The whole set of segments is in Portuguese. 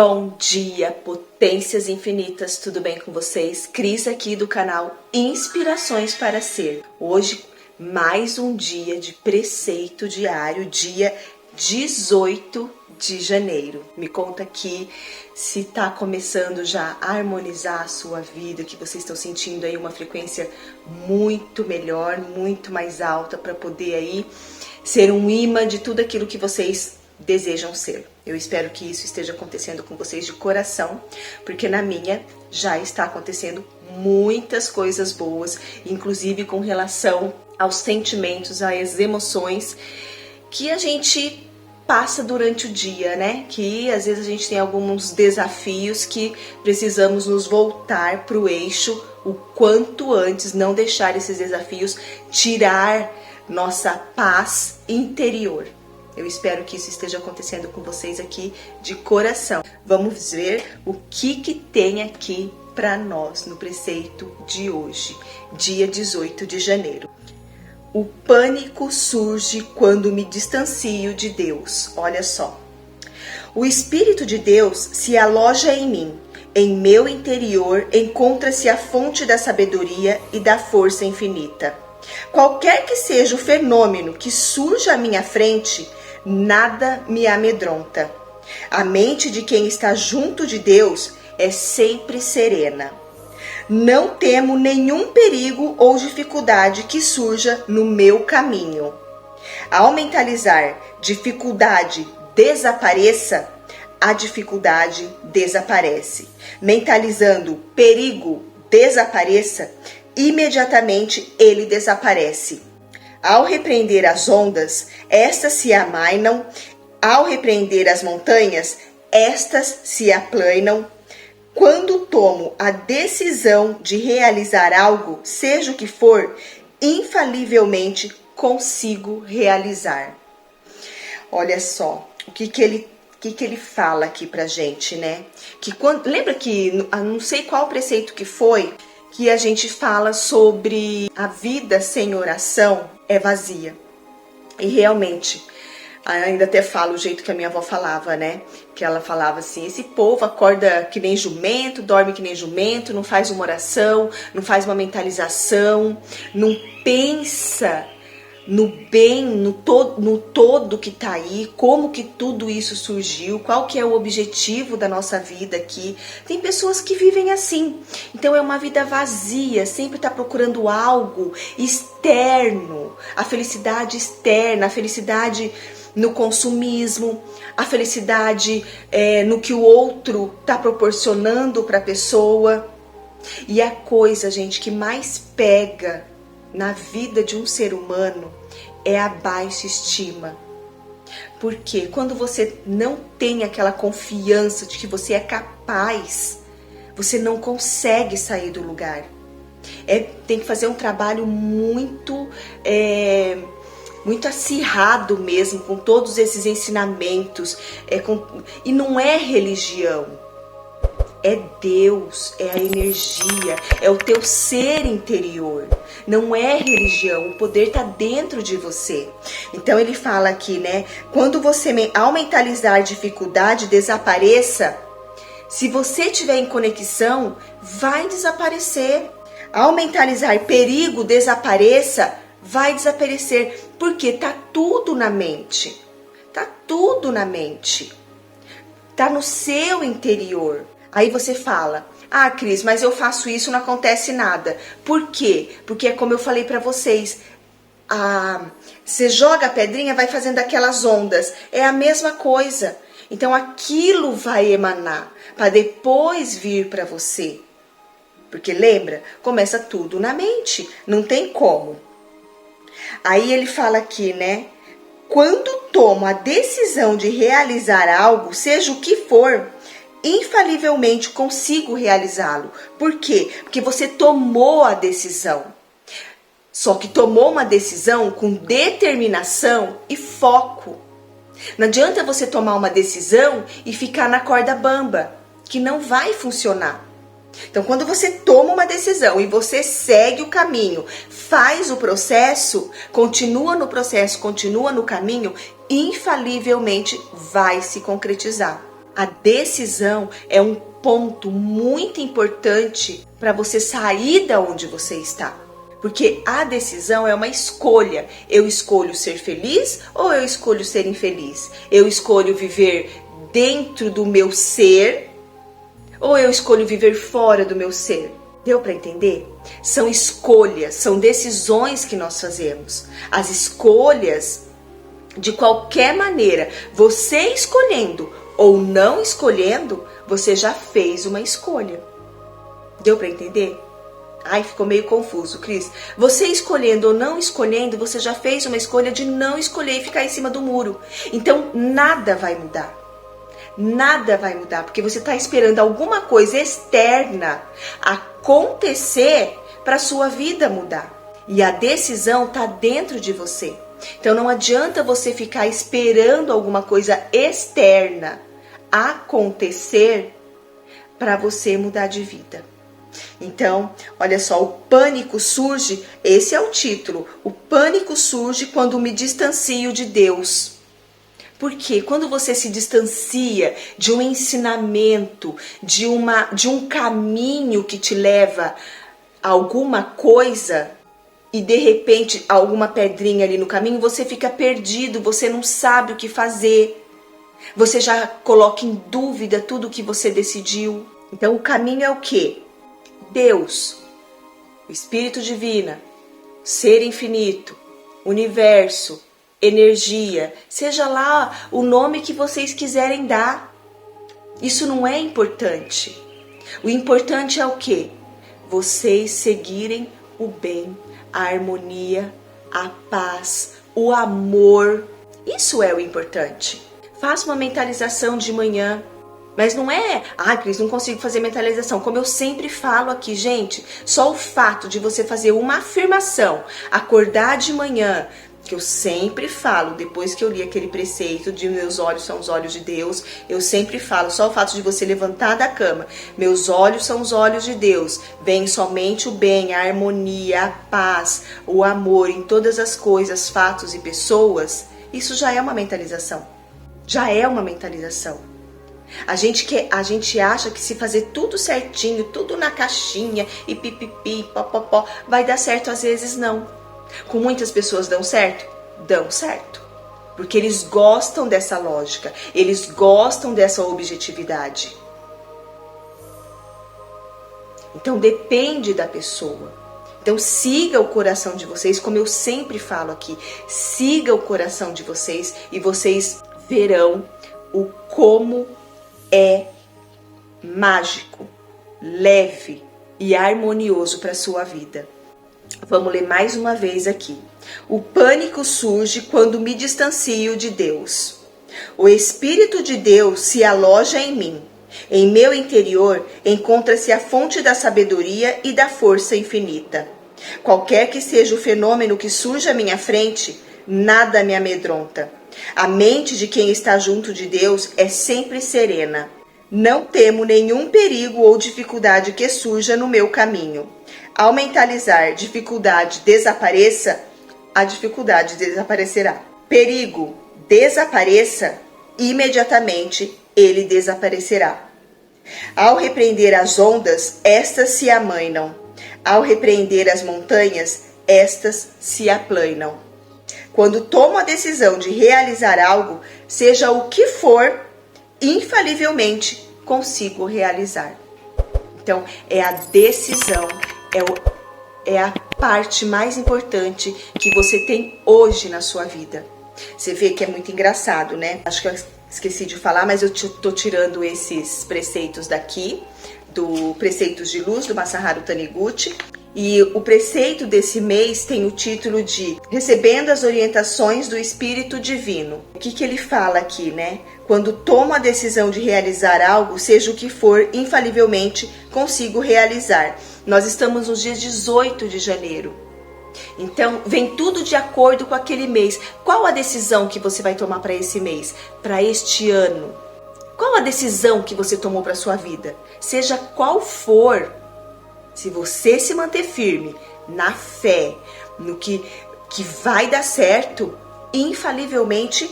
Bom dia, potências infinitas, tudo bem com vocês? Cris aqui do canal Inspirações para Ser. Hoje, mais um dia de preceito diário, dia 18 de janeiro. Me conta aqui se tá começando já a harmonizar a sua vida, que vocês estão sentindo aí uma frequência muito melhor, muito mais alta para poder aí ser um imã de tudo aquilo que vocês desejam ser. Eu espero que isso esteja acontecendo com vocês de coração, porque na minha já está acontecendo muitas coisas boas, inclusive com relação aos sentimentos, às emoções que a gente passa durante o dia, né? Que às vezes a gente tem alguns desafios que precisamos nos voltar para o eixo o quanto antes, não deixar esses desafios tirar nossa paz interior. Eu espero que isso esteja acontecendo com vocês aqui de coração. Vamos ver o que tem aqui para nós no preceito de hoje, dia 18 de janeiro. O pânico surge quando me distancio de Deus. Olha só. O Espírito de Deus se aloja em mim. Em meu interior encontra-se a fonte da sabedoria e da força infinita. Qualquer que seja o fenômeno que surja à minha frente, nada me amedronta. A mente de quem está junto de Deus é sempre serena. Não temo nenhum perigo ou dificuldade que surja no meu caminho. Ao mentalizar dificuldade desapareça, a dificuldade desaparece. Mentalizando perigo desapareça, imediatamente ele desaparece. Ao repreender as ondas, estas se amainam. Ao repreender as montanhas, estas se aplanam. Quando tomo a decisão de realizar algo, seja o que for, infalivelmente consigo realizar. Olha só, o que ele fala aqui pra gente, né? Lembra que, não sei qual preceito que foi, que a gente fala sobre a vida sem oração é vazia. E realmente, ainda até falo o jeito que a minha avó falava, né? Que ela falava assim, esse povo acorda que nem jumento, dorme que nem jumento, não faz uma oração, não faz uma mentalização, não pensa no bem, no todo que tá aí, como que tudo isso surgiu, qual que é o objetivo da nossa vida aqui. Tem pessoas que vivem assim, então é uma vida vazia, sempre tá procurando algo externo, a felicidade externa, a felicidade no consumismo, a felicidade no que o outro tá proporcionando para a pessoa. E a coisa, gente, que mais pega na vida de um ser humano é a baixa estima. Porque quando você não tem aquela confiança de que você é capaz, você não consegue sair do lugar. Tem que fazer um trabalho muito acirrado mesmo, com todos esses ensinamentos. E não é religião. É Deus, é a energia, é o teu ser interior. Não é religião, o poder está dentro de você. Então ele fala aqui, né? Quando você, ao mentalizar dificuldade, desapareça. Se você estiver em conexão, vai desaparecer. Ao mentalizar perigo, desapareça, vai desaparecer. Porque tá tudo na mente. Tá tudo na mente. Tá no seu interior. Aí você fala, ah, Cris, mas eu faço isso, não acontece nada. Por quê? Porque é como eu falei pra vocês, você joga a pedrinha, vai fazendo aquelas ondas. É a mesma coisa. Então aquilo vai emanar, para depois vir pra você. Porque lembra, começa tudo na mente, não tem como. Aí ele fala aqui, né? Quando tomo a decisão de realizar algo, seja o que for, infalivelmente consigo realizá-lo. Por quê? Porque você tomou a decisão. Só que tomou uma decisão com determinação e foco. Não adianta você tomar uma decisão e ficar na corda bamba, que não vai funcionar. Então, quando você toma uma decisão e você segue o caminho, faz o processo, continua no processo, continua no caminho, infalivelmente vai se concretizar. A decisão é um ponto muito importante para você sair da onde você está. Porque a decisão é uma escolha. Eu escolho ser feliz ou eu escolho ser infeliz? Eu escolho viver dentro do meu ser ou eu escolho viver fora do meu ser? Deu para entender? São escolhas, são decisões que nós fazemos. As escolhas, de qualquer maneira, você escolhendo ou não escolhendo, você já fez uma escolha. Deu para entender? Ai, ficou meio confuso, Cris. Você escolhendo ou não escolhendo, você já fez uma escolha de não escolher e ficar em cima do muro. Então, nada vai mudar. Nada vai mudar, porque você está esperando alguma coisa externa acontecer para a sua vida mudar. E a decisão está dentro de você. Então, não adianta você ficar esperando alguma coisa externa acontecer para você mudar de vida. Então, olha só, o pânico surge, esse é o título, o pânico surge quando me distancio de Deus. Porque quando você se distancia de um ensinamento, de um caminho que te leva a alguma coisa, e de repente alguma pedrinha ali no caminho, você fica perdido, você não sabe o que fazer, você já coloca em dúvida tudo o que você decidiu. Então o caminho é o quê? Deus, o Espírito Divino, Ser Infinito, Universo, Energia, seja lá o nome que vocês quiserem dar. Isso não é importante. O importante é o quê? Vocês seguirem o bem, a harmonia, a paz, o amor. Isso é o importante. Faça uma mentalização de manhã. Mas não é, Cris, não consigo fazer mentalização. Como eu sempre falo aqui, gente, só o fato de você fazer uma afirmação, acordar de manhã, que eu sempre falo, depois que eu li aquele preceito de meus olhos são os olhos de Deus, eu sempre falo, só o fato de você levantar da cama, meus olhos são os olhos de Deus, vem somente o bem, a harmonia, a paz, o amor em todas as coisas, fatos e pessoas, isso já é uma mentalização. Já é uma mentalização. A gente acha que se fazer tudo certinho, tudo na caixinha e pipipi, popopó, vai dar certo, às vezes não. Com muitas pessoas dão certo? Dão certo. Porque eles gostam dessa lógica, eles gostam dessa objetividade. Então depende da pessoa. Então siga o coração de vocês, como eu sempre falo aqui, siga o coração de vocês e vocês verão o como é mágico, leve e harmonioso para a sua vida. Vamos ler mais uma vez aqui. O pânico surge quando me distancio de Deus. O Espírito de Deus se aloja em mim. Em meu interior encontra-se a fonte da sabedoria e da força infinita. Qualquer que seja o fenômeno que surge à minha frente, nada me amedronta. A mente de quem está junto de Deus é sempre serena. Não temo nenhum perigo ou dificuldade que surja no meu caminho. Ao mentalizar dificuldade desapareça, a dificuldade desaparecerá. Perigo desapareça, imediatamente ele desaparecerá. Ao repreender as ondas, estas se amainam. Ao repreender as montanhas, estas se aplanam. Quando tomo a decisão de realizar algo, seja o que for, infalivelmente consigo realizar. Então, é a decisão, é a parte mais importante que você tem hoje na sua vida. Você vê que é muito engraçado, né? Acho que eu esqueci de falar, mas eu tô tirando esses preceitos daqui, do Preceitos de Luz, do Masaharu Taniguchi. E o preceito desse mês tem o título de Recebendo as Orientações do Espírito Divino. O que ele fala aqui, né? Quando tomo a decisão de realizar algo, seja o que for, infalivelmente consigo realizar. Nós estamos nos dias 18 de janeiro. Então, vem tudo de acordo com aquele mês. Qual a decisão que você vai tomar para esse mês? Para este ano? Qual a decisão que você tomou para sua vida? Seja qual for, se você se manter firme na fé, no que vai dar certo, infalivelmente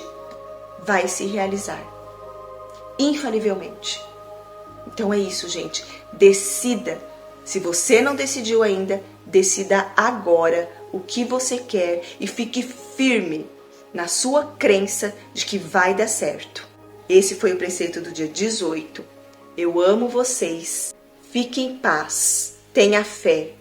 vai se realizar. infalivelmente. Então é isso, gente. Decida. Se você não decidiu ainda, decida agora o que você quer e fique firme na sua crença de que vai dar certo. Esse foi o preceito do dia 18. Eu amo vocês. Fique em paz. Tenha fé.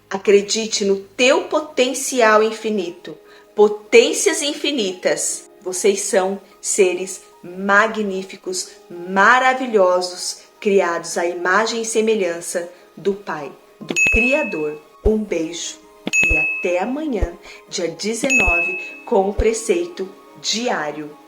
Acredite no teu potencial infinito. Potências infinitas. Vocês são seres magníficos, maravilhosos, criados à imagem e semelhança do Pai, do Criador. Um beijo e até amanhã, dia 19, com o preceito diário.